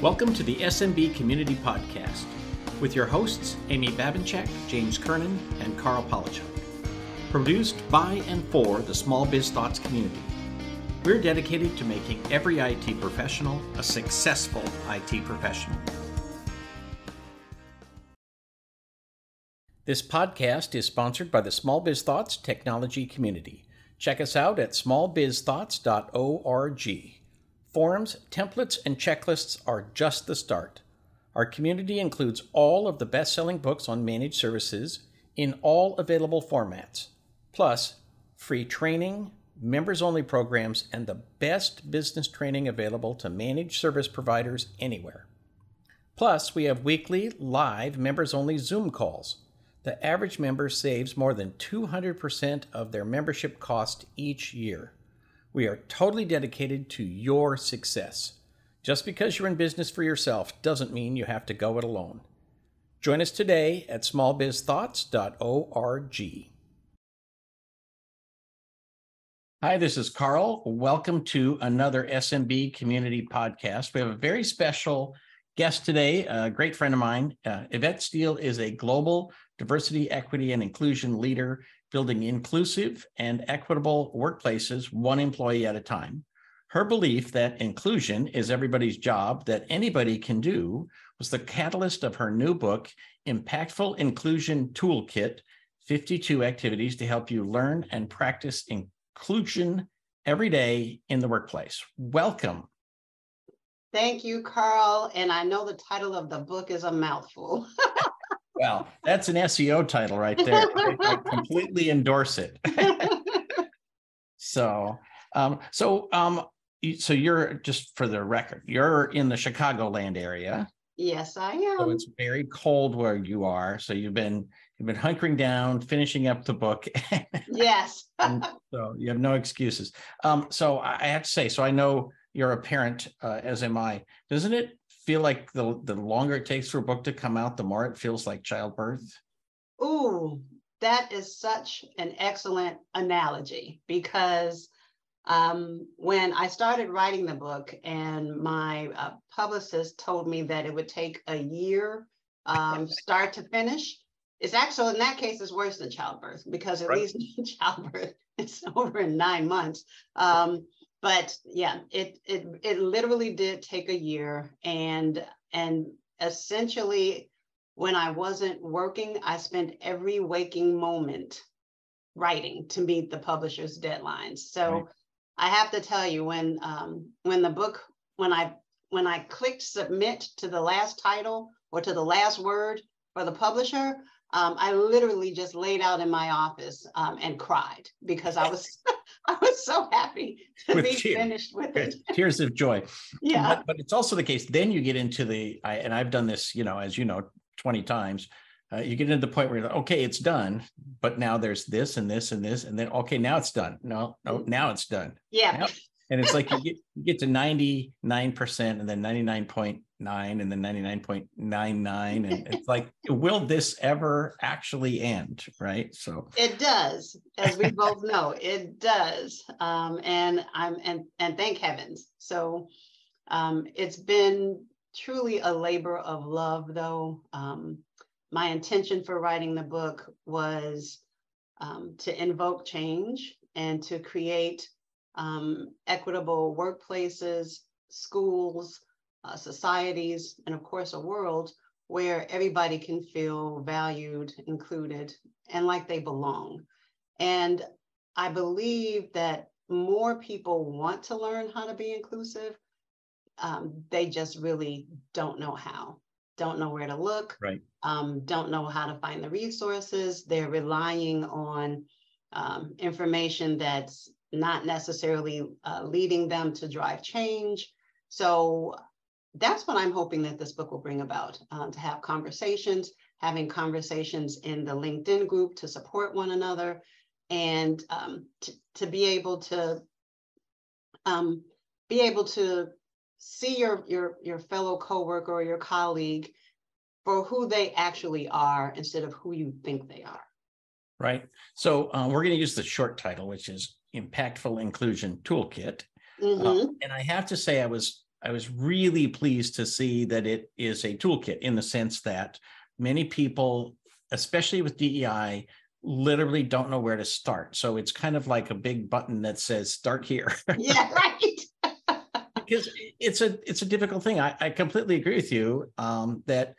Welcome to the SMB Community Podcast with your hosts, Amy Babinchak, James Kernan, and Karl Polachuk. Produced by and for the Small Biz Thoughts community. We're dedicated to making every IT professional a successful IT professional. This podcast is sponsored by the Small Biz Thoughts technology community. Check us out at smallbizthoughts.org. Forums, templates, and checklists are just the start. Our community includes all of the best-selling books on managed services in all available formats, plus free training, members-only programs, and the best business training available to managed service providers anywhere. Plus, we have weekly, live, members-only Zoom calls. The average member saves more than 200% of their membership cost each year. We are totally dedicated to your success. Just because you're in business for yourself doesn't mean you have to go it alone. Join us today at smallbizthoughts.org. Hi, this is Karl. Welcome to another SMB Community Podcast. We have a very special guest today, a great friend of mine. Yvette Steele is a global diversity, equity, and inclusion leader, building inclusive and equitable workplaces one employee at a time. Her belief that inclusion is everybody's job, that anybody can do, was the catalyst of her new book, Impactful Inclusion Toolkit, 52 Activities to Help You Learn and Practice Inclusion Every Day in the Workplace. Welcome. Thank you, Karl. And I know the title of the book is a mouthful. Well, that's an SEO title right there. I completely endorse it. So you're, just for the record, you're in the Chicagoland area. Yes, I am. So it's very cold where you are. So you've been hunkering down, finishing up the book. Yes. So you have no excuses. So I have to say, so I know you're a parent, as am I. Doesn't it feel like the longer it takes for a book to come out, the more it feels like childbirth? Ooh, that is such an excellent analogy, because when I started writing the book and my publicist told me that it would take a year start to finish, it's actually, in that case, it's worse than childbirth, because at least in childbirth, it's over in 9 months. But yeah, it literally did take a year, and essentially, when I wasn't working, I spent every waking moment writing to meet the publisher's deadlines. So right. I have to tell you, when I clicked submit to the last title or to the last word for the publisher, I literally just laid out in my office and cried, because I was so happy to be finished with it. Tears of joy. Yeah. But it's also the case, then you get into and I've done this, as you know, 20 times, you get into the point where you're like, okay, it's done, but now there's this and this and this, and then, okay, now it's done. No, now it's done. Yeah. Now, and it's like you get to 99% and then 99.9 and then 99.99. And it's like, will this ever actually end? Right. So it does, as we both know, it does. And thank heavens. So it's been truly a labor of love, though. My intention for writing the book was to invoke change and to create equitable workplaces, schools, societies, and of course, a world where everybody can feel valued, included, and like they belong. And I believe that more people want to learn how to be inclusive. They just really don't know how, don't know where to look, right. Don't know how to find the resources. They're relying on information that's not necessarily leading them to drive change. So that's what I'm hoping that this book will bring about, to have conversations, having conversations in the LinkedIn group to support one another, and to be able to see your fellow coworker or your colleague for who they actually are instead of who you think they are. Right. So we're going to use the short title, which is Impactful Inclusion Toolkit. Mm-hmm. And I have to say, I was I was really pleased to see that it is a toolkit in the sense that many people, especially with DEI, literally don't know where to start. So it's kind of like a big button that says start here. Yeah, right. Because it's a difficult thing. I completely agree with you that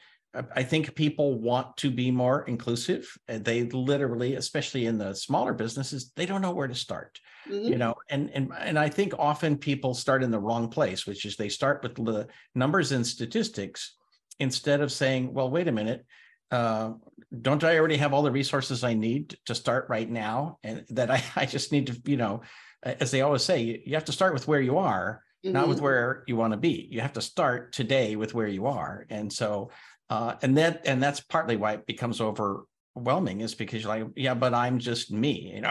I think people want to be more inclusive. They literally, especially in the smaller businesses, they don't know where to start. Mm-hmm. And I think often people start in the wrong place, which is they start with the numbers and statistics instead of saying, well, wait a minute, don't I already have all the resources I need to start right now? And that I just need to, as they always say, you have to start with where you are, not with where you want to be. You have to start today with where you are. And so, and that's partly why it becomes overwhelming, is because you're like, yeah, but I'm just me,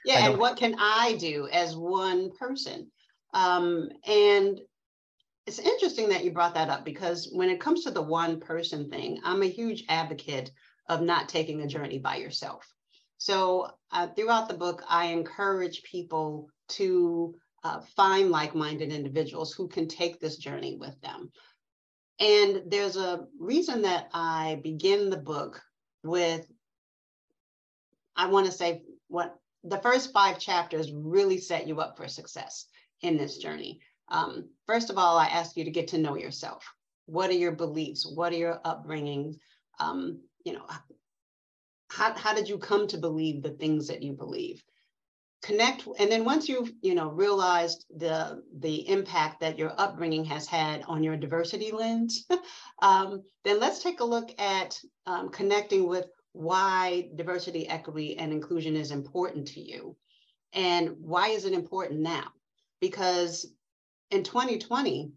Yeah, and what can I do as one person? And it's interesting that you brought that up, because when it comes to the one person thing, I'm a huge advocate of not taking a journey by yourself. So throughout the book, I encourage people to find like-minded individuals who can take this journey with them. And there's a reason that I begin the book with, I want to say, what the first 5 chapters really set you up for success in this journey. First of all, I ask you to get to know yourself. What are your beliefs? What are your upbringings? How did you come to believe the things that you believe? Connect, and then once you've realized the impact that your upbringing has had on your diversity lens, then let's take a look at connecting with why diversity, equity, and inclusion is important to you, and why is it important now? Because in 2020,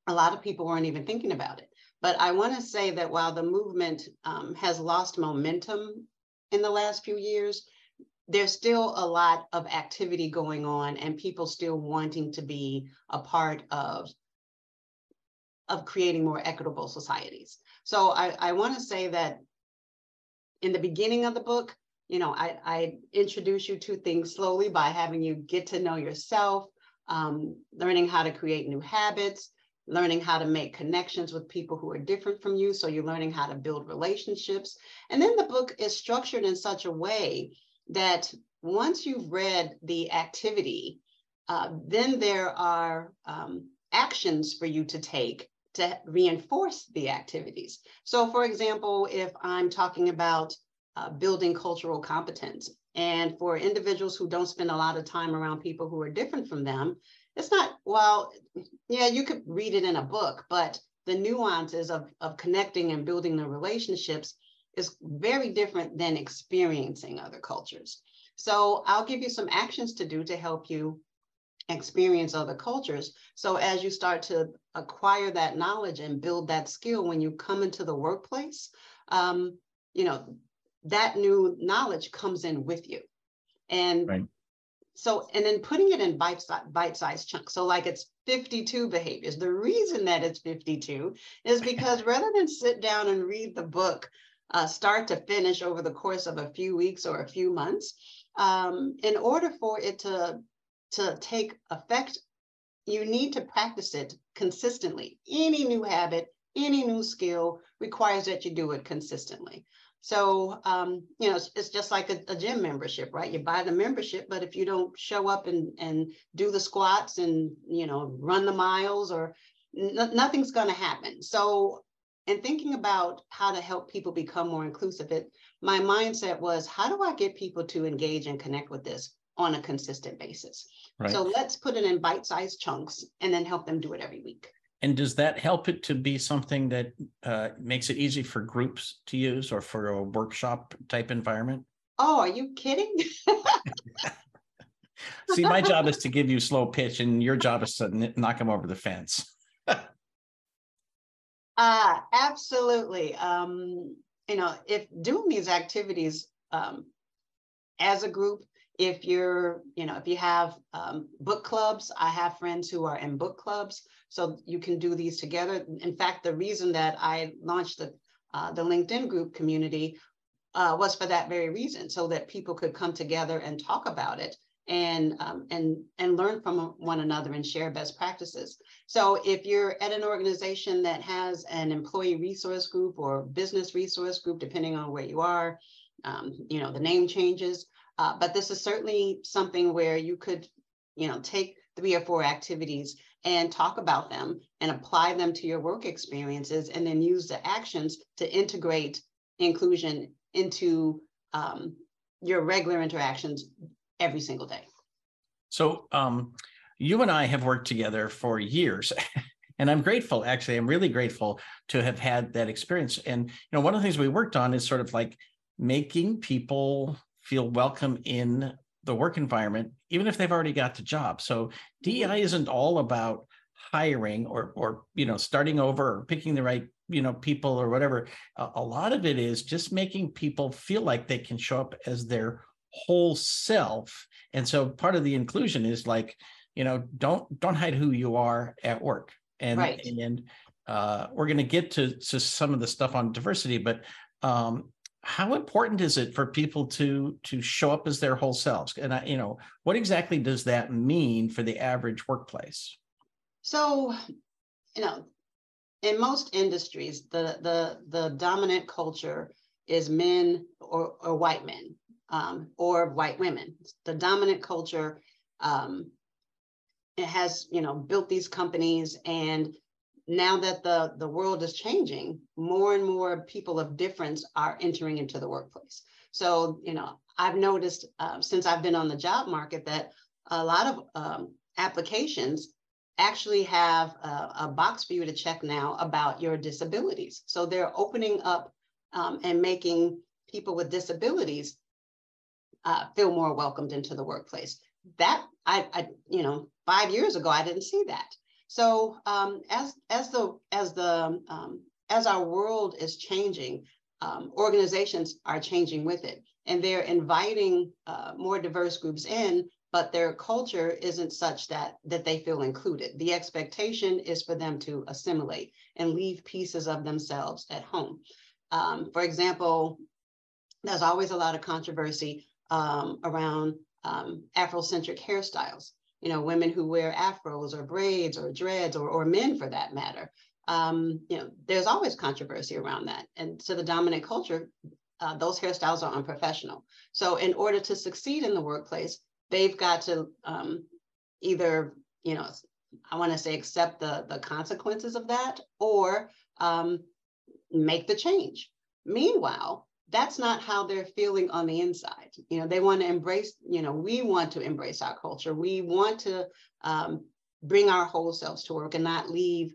a lot of people weren't even thinking about it. But I want to say that while the movement has lost momentum in the last few years, there's still a lot of activity going on, and people still wanting to be a part of creating more equitable societies. So I want to say that in the beginning of the book, I introduce you to things slowly by having you get to know yourself, learning how to create new habits, learning how to make connections with people who are different from you. So you're learning how to build relationships. And then the book is structured in such a way that once you've read the activity, then there are actions for you to take to reinforce the activities. So for example, if I'm talking about building cultural competence, and for individuals who don't spend a lot of time around people who are different from them, it's not, well, yeah, you could read it in a book, but the nuances of connecting and building the relationships is very different than experiencing other cultures. So I'll give you some actions to do to help you experience other cultures. So as you start to acquire that knowledge and build that skill when you come into the workplace, that new knowledge comes in with you. And right. So, and then putting it in bite-sized chunks. So like it's 52 behaviors. The reason that it's 52 is because rather than sit down and read the book start to finish over the course of a few weeks or a few months, in order for it to take effect, you need to practice it consistently. Any new habit, any new skill requires that you do it consistently. So, it's just like a gym membership, right? You buy the membership, but if you don't show up and do the squats and, run the miles, or nothing's going to happen. So in thinking about how to help people become more inclusive, my mindset was, how do I get people to engage and connect with this on a consistent basis? Right. So let's put it in bite-sized chunks and then help them do it every week. And does that help it to be something that makes it easy for groups to use, or for a workshop type environment? Oh, are you kidding? See, my job is to give you slow pitch, and your job is to knock them over the fence. Absolutely. If doing these activities as a group, if you have book clubs, I have friends who are in book clubs, so you can do these together. In fact, the reason that I launched the LinkedIn group community was for that very reason, so that people could come together and talk about it and learn from one another and share best practices. So if you're at an organization that has an employee resource group or business resource group, depending on where you are, the name changes, but this is certainly something where you could, take 3 or 4 activities and talk about them and apply them to your work experiences, and then use the actions to integrate inclusion into your regular interactions every single day. So you and I have worked together for years. And I'm grateful, actually, I'm really grateful to have had that experience. And, one of the things we worked on is sort of like making people feel welcome in the work environment, even if they've already got the job. So DEI isn't all about hiring or starting over or picking the right, people or whatever. A lot of it is just making people feel like they can show up as their whole self. And so part of the inclusion is like, don't hide who you are at work. And right. We're going to get to some of the stuff on diversity, but how important is it for people to show up as their whole selves? And what exactly does that mean for the average workplace? So, in most industries, the dominant culture is men or white men, or white women. The dominant culture, it has, built these companies, and now that the world is changing, more and more people of difference are entering into the workplace. So, I've noticed since I've been on the job market that a lot of applications actually have a box for you to check now about your disabilities. So they're opening up and making people with disabilities feel more welcomed into the workplace. That I 5 years ago, I didn't see that. So as our world is changing, organizations are changing with it, and they're inviting more diverse groups in, but their culture isn't such that they feel included. The expectation is for them to assimilate and leave pieces of themselves at home. For example, there's always a lot of controversy around Afrocentric hairstyles. Women who wear afros or braids or dreads, or men for that matter. There's always controversy around that. And to the dominant culture, those hairstyles are unprofessional. So in order to succeed in the workplace, they've got to either, I want to say, accept the consequences of that, or make the change. Meanwhile, that's not how they're feeling on the inside. They want to embrace, we want to embrace our culture. We want to bring our whole selves to work and not leave,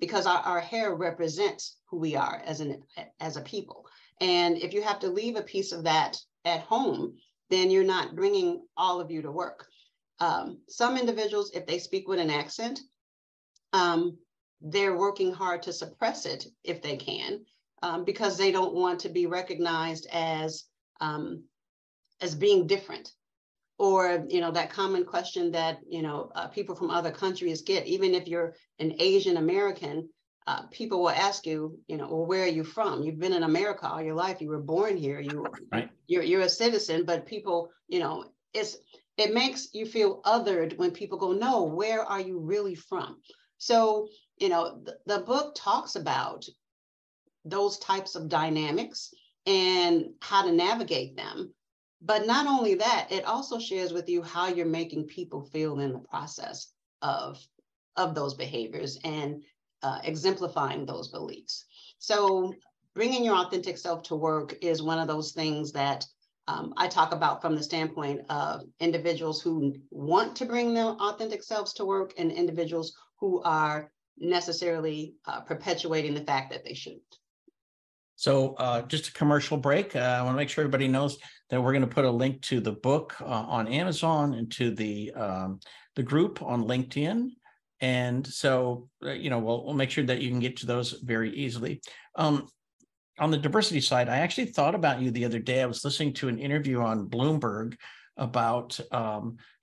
because our hair represents who we are as a people. And if you have to leave a piece of that at home, then you're not bringing all of you to work. Some individuals, if they speak with an accent, they're working hard to suppress it if they can, because they don't want to be recognized as being different. Or, that common question that, people from other countries get, even if you're an Asian American, people will ask you, well, where are you from? You've been in America all your life. You were born here. Right. You're a citizen, but people, it makes you feel othered when people go, no, where are you really from? So, the book talks about those types of dynamics and how to navigate them. But not only that, it also shares with you how you're making people feel in the process of those behaviors and exemplifying those beliefs. So bringing your authentic self to work is one of those things that I talk about from the standpoint of individuals who want to bring their authentic selves to work and individuals who are necessarily perpetuating the fact that they shouldn't. So just a commercial break. I want to make sure everybody knows that we're going to put a link to the book on Amazon and to the group on LinkedIn. And so, we'll make sure that you can get to those very easily. On the diversity side, I actually thought about you the other day. I was listening to an interview on Bloomberg about,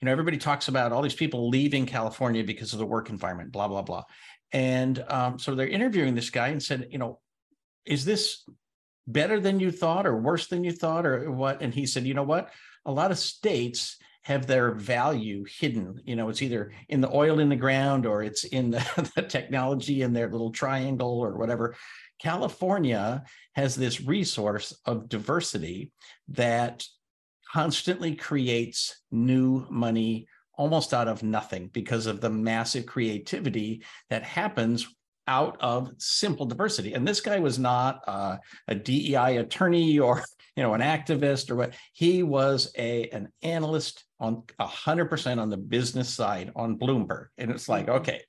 everybody talks about all these people leaving California because of the work environment, blah, blah, blah. And so they're interviewing this guy and said, is this better than you thought or worse than you thought or what? And he said, you know what? A lot of states have their value hidden. It's either in the oil in the ground or it's in the technology in their little triangle or whatever. California has this resource of diversity that constantly creates new money almost out of nothing because of the massive creativity that happens out of simple diversity. And this guy was not a DEI attorney or an activist or what. He was an analyst on 100% on the business side on Bloomberg. And it's like, okay,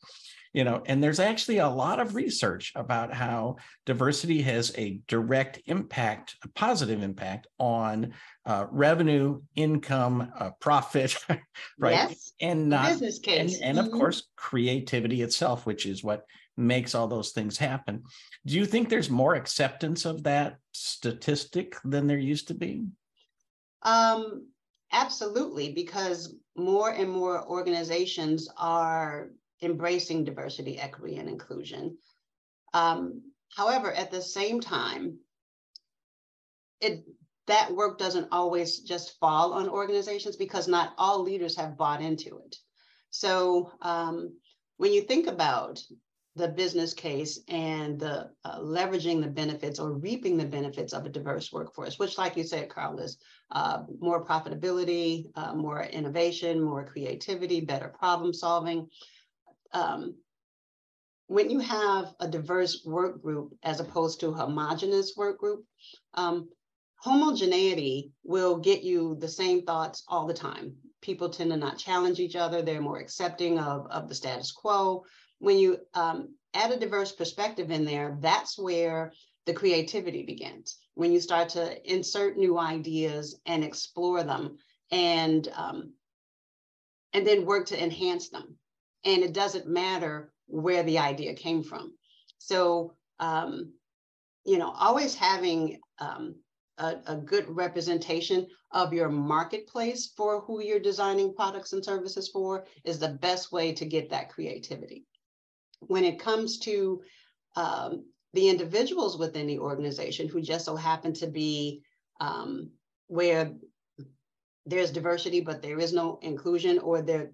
and there's actually a lot of research about how diversity has a direct impact, a positive impact on revenue, income, profit, right? Yes. And business case. And of course, creativity itself, which is what makes all those things happen. Do you think there's more acceptance of that statistic than there used to be? Absolutely, because more and more organizations are embracing diversity, equity, and inclusion. However, at the same time, that work doesn't always just fall on organizations because not all leaders have bought into it. So when you think about the business case and the leveraging the benefits or reaping the benefits of a diverse workforce, which, like you said, Karl, is more profitability, more innovation, more creativity, better problem solving. When you have a diverse work group as opposed to a homogenous work group, homogeneity will get you the same thoughts all the time. People tend to not challenge each other. They're more accepting of the status quo. When you add a diverse perspective in there, that's where the creativity begins. When you start to insert new ideas and explore them and then work to enhance them. And it doesn't matter where the idea came from. So, always having a good representation of your marketplace for who you're designing products and services for is the best way to get that creativity. When it comes to the individuals within the organization who just so happen to be where there's diversity, but there is no inclusion, or they're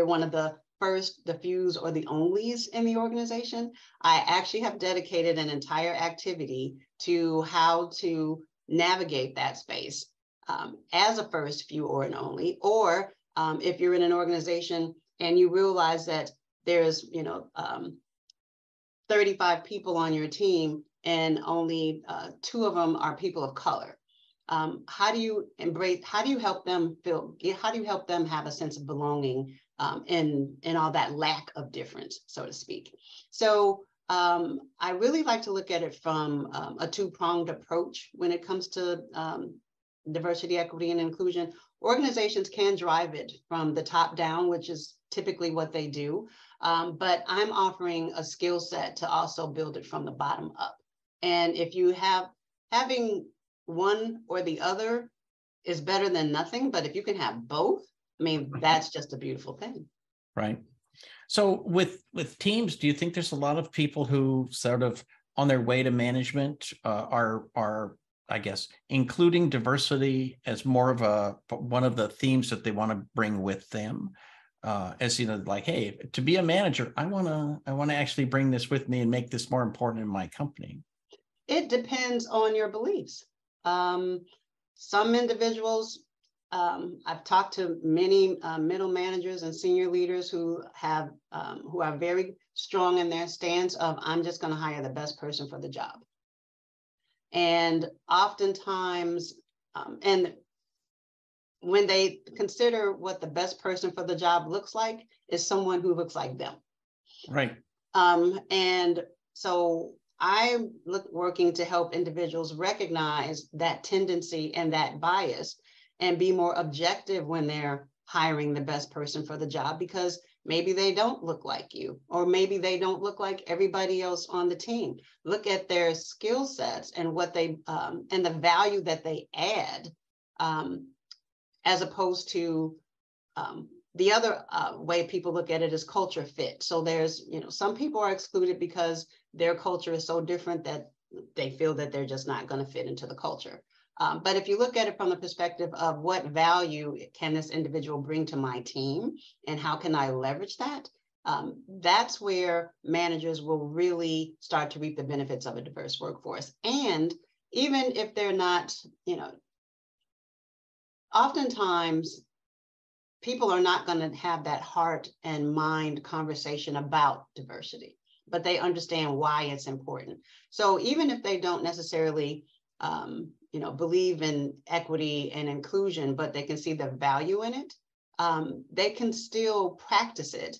one of the first, the fews, or the onlys in the organization, I actually have dedicated an entire activity to how to navigate that space as a first, few, or an only, or if you're in an organization and you realize that there's 35 people on your team and only 2 of them are people of color. How do you help them have a sense of belonging in all that lack of difference, so to speak? So I really like to look at it from a 2-pronged approach when it comes to diversity, equity, and inclusion. Organizations can drive it from the top down, which is typically what they do. But I'm offering a skill set to also build it from the bottom up. And if you having one or the other is better than nothing, but if you can have both, I mean, that's just a beautiful thing. Right. So with teams, do you think there's a lot of people who sort of on their way to management are I guess including diversity as more of one of the themes that they want to bring with them? As like, hey, to be a manager, I want to actually bring this with me and make this more important in my company. It depends on your beliefs. Some individuals, I've talked to many middle managers and senior leaders who are very strong in their stance of, I'm just going to hire the best person for the job. And oftentimes, and when they consider what the best person for the job looks like, is someone who looks like them. Right. And so I'm working to help individuals recognize that tendency and that bias and be more objective when they're hiring the best person for the job, because maybe they don't look like you, or maybe they don't look like everybody else on the team. Look at their skill sets and what they and the value that they add, as opposed to the other way people look at it is culture fit. So there's, some people are excluded because their culture is so different that they feel that they're just not going to fit into the culture. But if you look at it from the perspective of what value can this individual bring to my team and how can I leverage that, that's where managers will really start to reap the benefits of a diverse workforce. And even if they're not, oftentimes people are not going to have that heart and mind conversation about diversity, but they understand why it's important. So even if they don't necessarily, believe in equity and inclusion, but they can see the value in it, they can still practice it.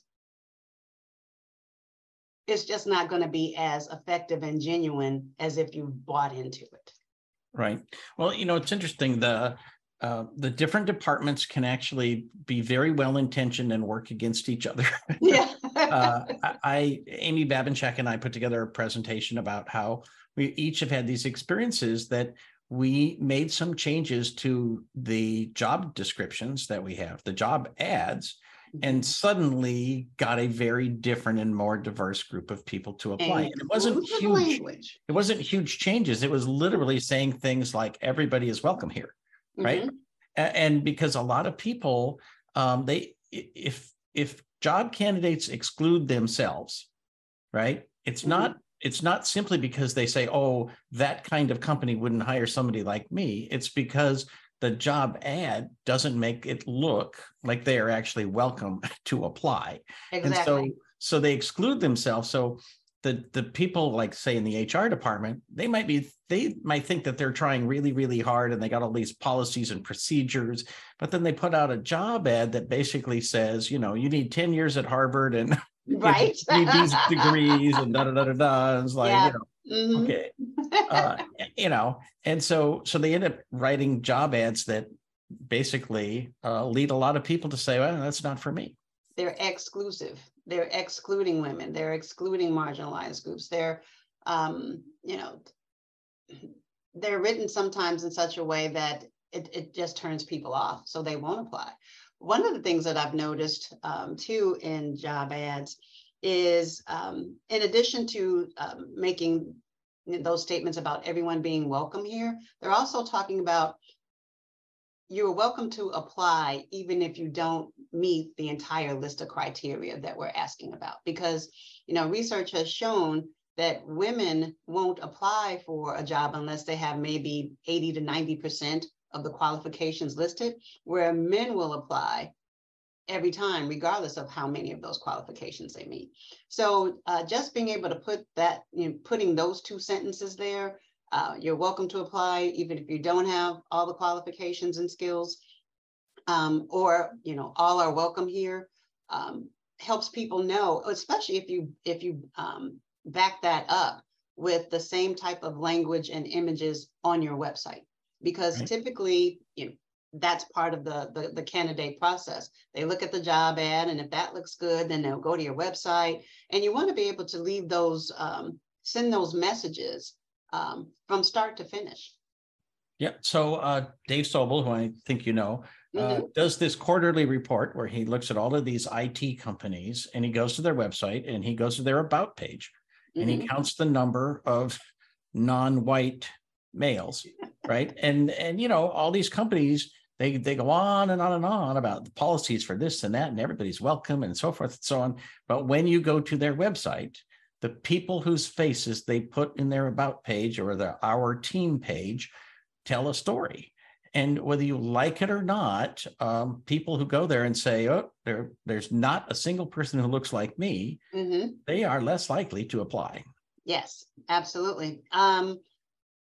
It's just not going to be as effective and genuine as if you bought into it. Right. Well, it's interesting. The different departments can actually be very well intentioned and work against each other. Yeah. Amy Babinchak and I put together a presentation about how we each have had these experiences that we made some changes to the job descriptions that we have, the job ads, and suddenly got a very different and more diverse group of people to apply. And it wasn't huge. Language. It wasn't huge changes. It was literally saying things like everybody is welcome here, right? And because a lot of people, if job candidates exclude themselves, right? It's not simply because they say, oh, that kind of company wouldn't hire somebody like me. It's because the job ad doesn't make it look like they are actually welcome to apply. Exactly. And so they exclude themselves. So the people, like say in the HR department, they might think that they're trying really, really hard and they got all these policies and procedures, but then they put out a job ad that basically says, you need 10 years at Harvard and right. need these degrees and da da da da da. It's like, okay. And so they end up writing job ads that basically lead a lot of people to say, well, that's not for me. They're exclusive. They're excluding women. They're excluding marginalized groups. They're, they're written sometimes in such a way that it just turns people off, so they won't apply. One of the things that I've noticed too in job ads is, in addition to making those statements about everyone being welcome here, they're also talking about you're welcome to apply even if you don't meet the entire list of criteria that we're asking about. Because, research has shown that women won't apply for a job unless they have maybe 80 to 90% of the qualifications listed, where men will apply every time, regardless of how many of those qualifications they meet. So just being able to put that, putting those two sentences there, you're welcome to apply, even if you don't have all the qualifications and skills, or, all are welcome here, helps people know, especially if you back that up with the same type of language and images on your website, because typically, that's part of the candidate process. They look at the job ad, and if that looks good, then they'll go to your website, and you want to be able to leave those, send those messages from start to finish. Yeah. So Dave Sobel, who I think does this quarterly report where he looks at all of these IT companies, and he goes to their website and he goes to their about page, and he counts the number of non-white males, right? And all these companies, they go on and on and on about the policies for this and that, and everybody's welcome and so forth and so on. But when you go to their website, the people whose faces they put in their about page or our team page tell a story. And whether you like it or not, people who go there and say, oh, there's not a single person who looks like me, they are less likely to apply. Yes, absolutely.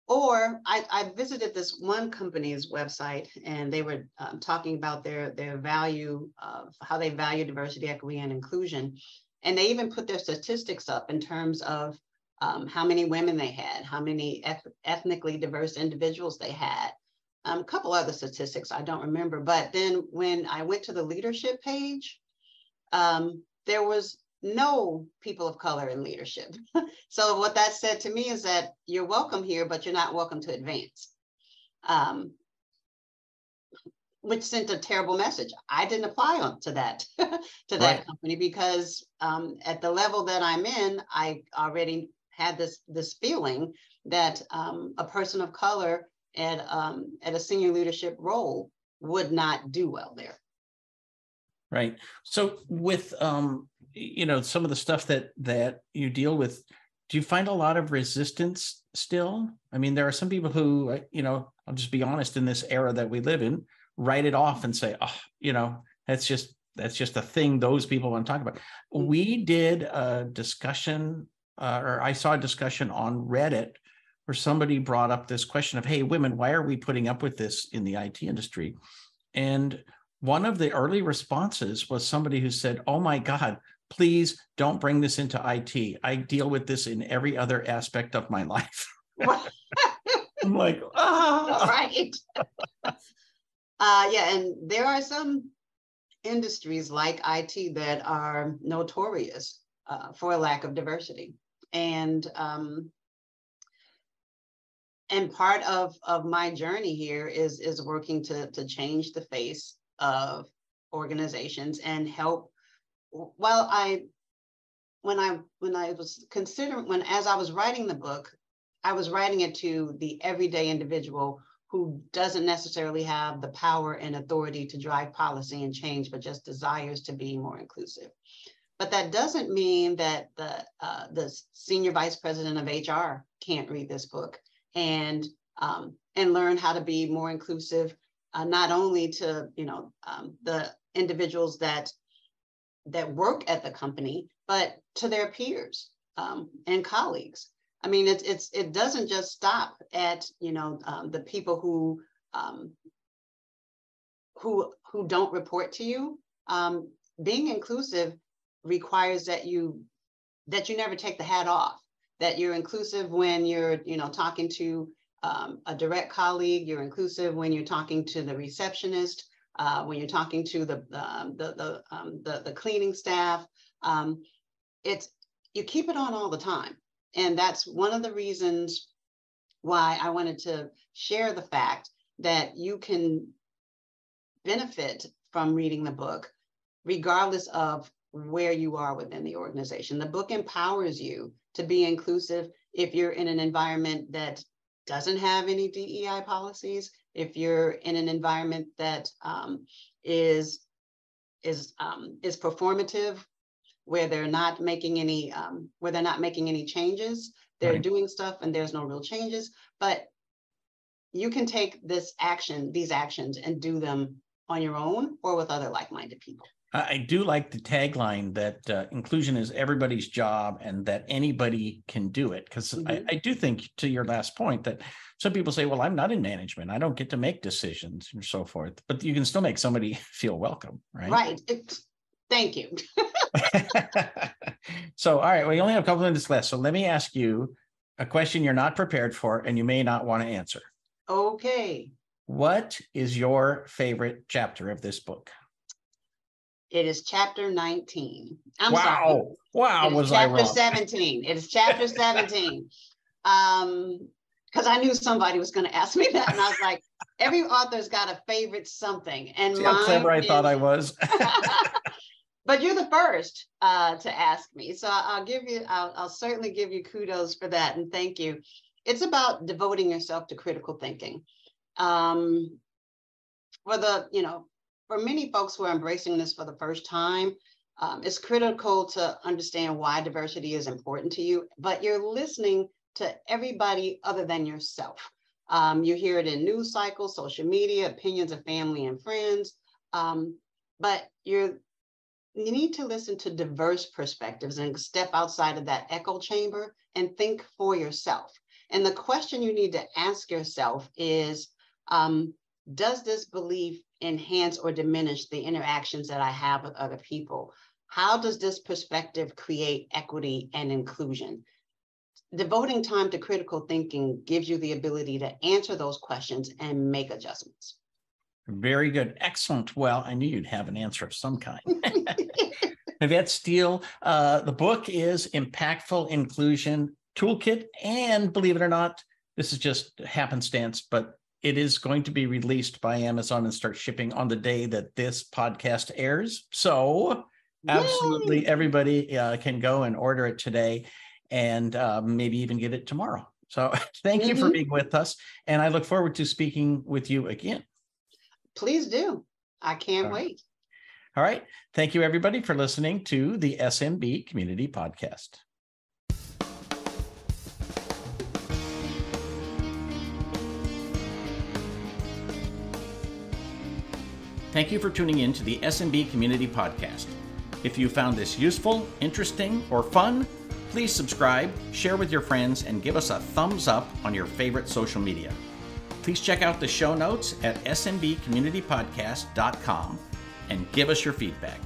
Or I visited this one company's website, and they were talking about their value of how they value diversity, equity, and inclusion. And they even put their statistics up in terms of how many women they had, how many ethnically diverse individuals they had, a couple other statistics I don't remember. But then when I went to the leadership page, there was no people of color in leadership. So what that said to me is that you're welcome here, but you're not welcome to advance, which sent a terrible message. I didn't apply to that company because at the level that I'm in, I already had this feeling that a person of color at a senior leadership role would not do well there. Right. So with some of the stuff that you deal with, do you find a lot of resistance still? I mean, there are some people who, I'll just be honest, in this era that we live in, write it off and say, oh, that's just a thing those people want to talk about. We did a discussion, or I saw a discussion on Reddit where somebody brought up this question of, hey, women, why are we putting up with this in the IT industry? And one of the early responses was somebody who said, oh my God, please don't bring this into IT. I deal with this in every other aspect of my life. I'm like, Right. Yeah, and there are some industries like IT that are notorious for a lack of diversity. And part of my journey here is working to change the face of organizations and help. Well, as I was writing the book, I was writing it to the everyday individual who doesn't necessarily have the power and authority to drive policy and change, but just desires to be more inclusive. But that doesn't mean that the senior vice president of HR can't read this book and learn how to be more inclusive, not only to the individuals that work at the company, but to their peers and colleagues. I mean, it doesn't just stop at the people who don't report to you. Being inclusive requires that you never take the hat off. That you're inclusive when you're talking to a direct colleague. You're inclusive when you're talking to the receptionist. When you're talking to the cleaning staff. You keep it on all the time. And that's one of the reasons why I wanted to share the fact that you can benefit from reading the book, regardless of where you are within the organization. The book empowers you to be inclusive if you're in an environment that doesn't have any DEI policies, if you're in an environment that is performative, where they're not making any changes. They're right. doing stuff and there's no real changes, but you can take these actions and do them on your own or with other like-minded people. I do like the tagline that inclusion is everybody's job and that anybody can do it. Because I do think, to your last point, that some people say, well, I'm not in management. I don't get to make decisions and so forth. But you can still make somebody feel welcome, right? Right. Thank you. So, all right, we only have a couple minutes left. So let me ask you a question you're not prepared for and you may not want to answer. Okay. What is your favorite chapter of this book? It is chapter 19. I'm wow. sorry. Wow. Was I wrong? Chapter 17. It is chapter 17. Because I knew somebody was going to ask me that. And I was like, every author's got a favorite something. And see how clever I thought I was. But you're the first to ask me. So I'll certainly give you kudos for that. And thank you. It's about devoting yourself to critical thinking. For many folks who are embracing this for the first time, it's critical to understand why diversity is important to you, but you're listening to everybody other than yourself. You hear it in news cycles, social media, opinions of family and friends, but you need to listen to diverse perspectives and step outside of that echo chamber and think for yourself. And the question you need to ask yourself is, does this belief enhance or diminish the interactions that I have with other people? How does this perspective create equity and inclusion? Devoting time to critical thinking gives you the ability to answer those questions and make adjustments. Very good. Excellent. Well, I knew you'd have an answer of some kind. Yvette Steele, the book is Impactful Inclusion Toolkit. And believe it or not, this is just happenstance, but it is going to be released by Amazon and start shipping on the day that this podcast airs. So absolutely everybody can go and order it today and maybe even get it tomorrow. So thank you for being with us. And I look forward to speaking with you again. Please do. I can't wait. All right. Thank you, everybody, for listening to the SMB Community Podcast. Thank you for tuning in to the SMB Community Podcast. If you found this useful, interesting, or fun, please subscribe, share with your friends, and give us a thumbs up on your favorite social media. Please check out the show notes at smbcommunitypodcast.com and give us your feedback.